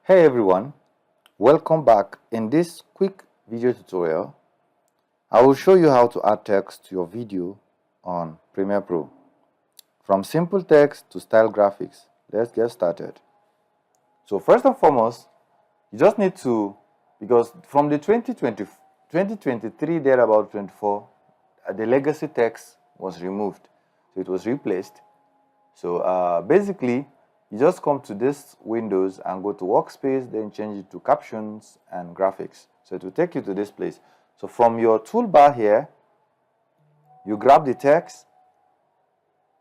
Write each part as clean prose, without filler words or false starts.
Hey everyone, welcome back. In this quick video tutorial, I will show you how to add text to your video on Premiere Pro. From simple text to style graphics, let's get started. So first and foremost, you just need to, because from the 2023 there about 24, the legacy text was removed, so it was replaced. So basically, you just come to this Windows and go to Workspace, then change it to Captions and Graphics. So it will take you to this place. So from your toolbar here, you grab the text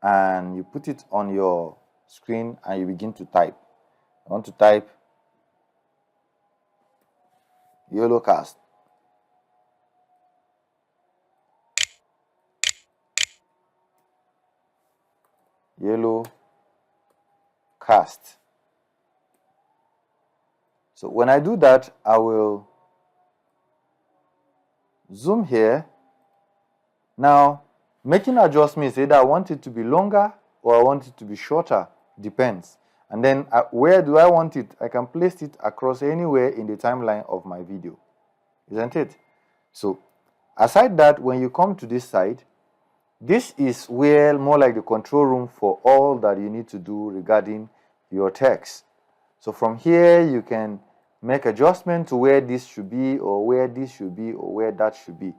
and you put it on your screen and you begin to type. I want to type YOLOcast. YOLOcast. So when I do that, I will zoom here. Now, making adjustments, either I want it to be longer or I want it to be shorter, depends. And then where do I want it? I can place it across anywhere in the timeline of my video, isn't it? So aside that, when you come to this side, this is where more like the control room for all that you need to do regarding your text. So from here, you can make adjustment to where this should be or where this should be or where that should be.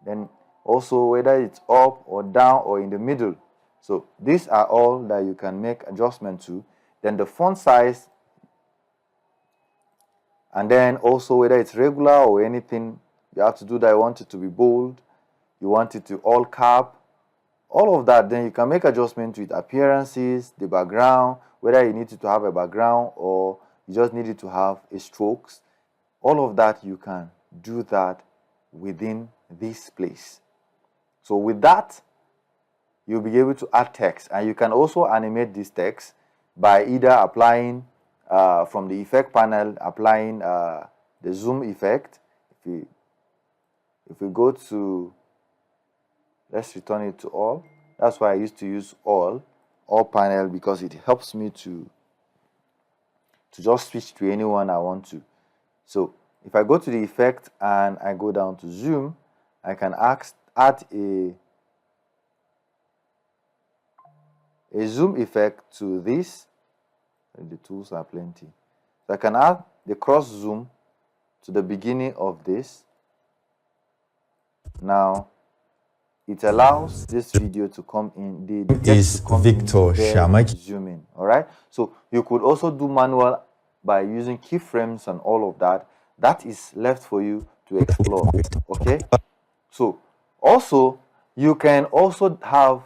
Then also whether it's up or down or in the middle. So these are all that you can make adjustment to. Then the font size, and then also whether it's regular or anything, you have to do that. You want it to be bold, you want it to all cap, all of that. Then you can make adjustment with appearances, the background, whether you need it to have a background or you just need it to have a strokes. All of that, you can do that within this place. So with that, you'll be able to add text, and you can also animate this text by either applying from the effect panel, applying the zoom effect. If we go to, let's return it to all. That's why I used to use all panel, because it helps me to just switch to anyone I want to. So if I go to the effect and I go down to zoom, I can add a zoom effect to this. The tools are plenty. So I can add the cross zoom to the beginning of this. Now it allows this video to come in. Is Victor Shamaki. Zoom in. All right. So you could also do manual by using keyframes and all of that. That is left for you to explore. Okay. So also you can also have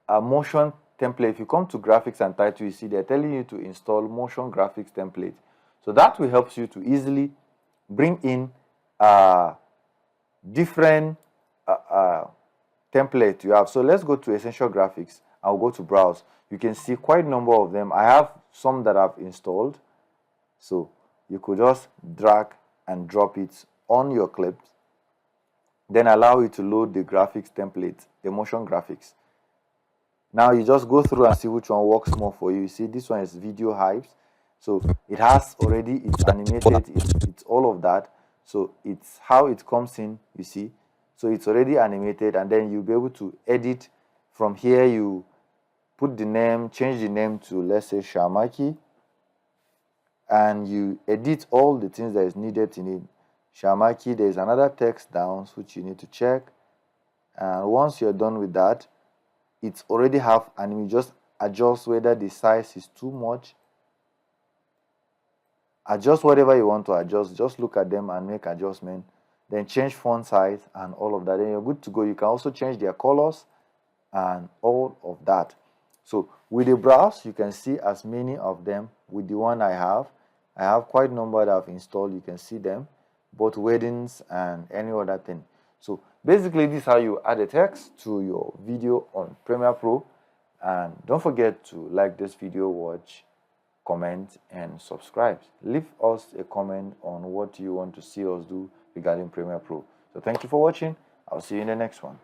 a motion template. If you come to graphics and title, you see they're telling you to install motion graphics template. So that will help you to easily bring in different template you have. So let's go to Essential Graphics. I'll go to browse. You can see quite a number of them. I have some that I've installed. So you could just drag and drop it on your clips, then allow it to load the graphics template, the motion graphics. Now you just go through and see which one works more for you. You see this one is Video Hypes. So it has already, it's animated, it's all of that. So it's how it comes in, you see. So it's already animated, and then you'll be able to edit from here. You put the name, change the name to, let's say, Shamaki, and you edit all the things that is needed in it. Shamaki, there's another text down which you need to check, and once you're done with that, it's already have, and you just adjust whether the size is too much. Adjust whatever you want to adjust. Just look at them and make adjustment. Then change font size and all of that. Then you're good to go. You can also change their colors and all of that. So with the browse, you can see as many of them. With the one I have quite a number that I've installed. You can see them, both weddings and any other thing. So basically, this is how you add a text to your video on Premiere Pro. And don't forget to like this video, watch, comment, and subscribe. Leave us a comment on what you want to see us do regarding Premiere Pro. So thank you for watching. I'll see you in the next one.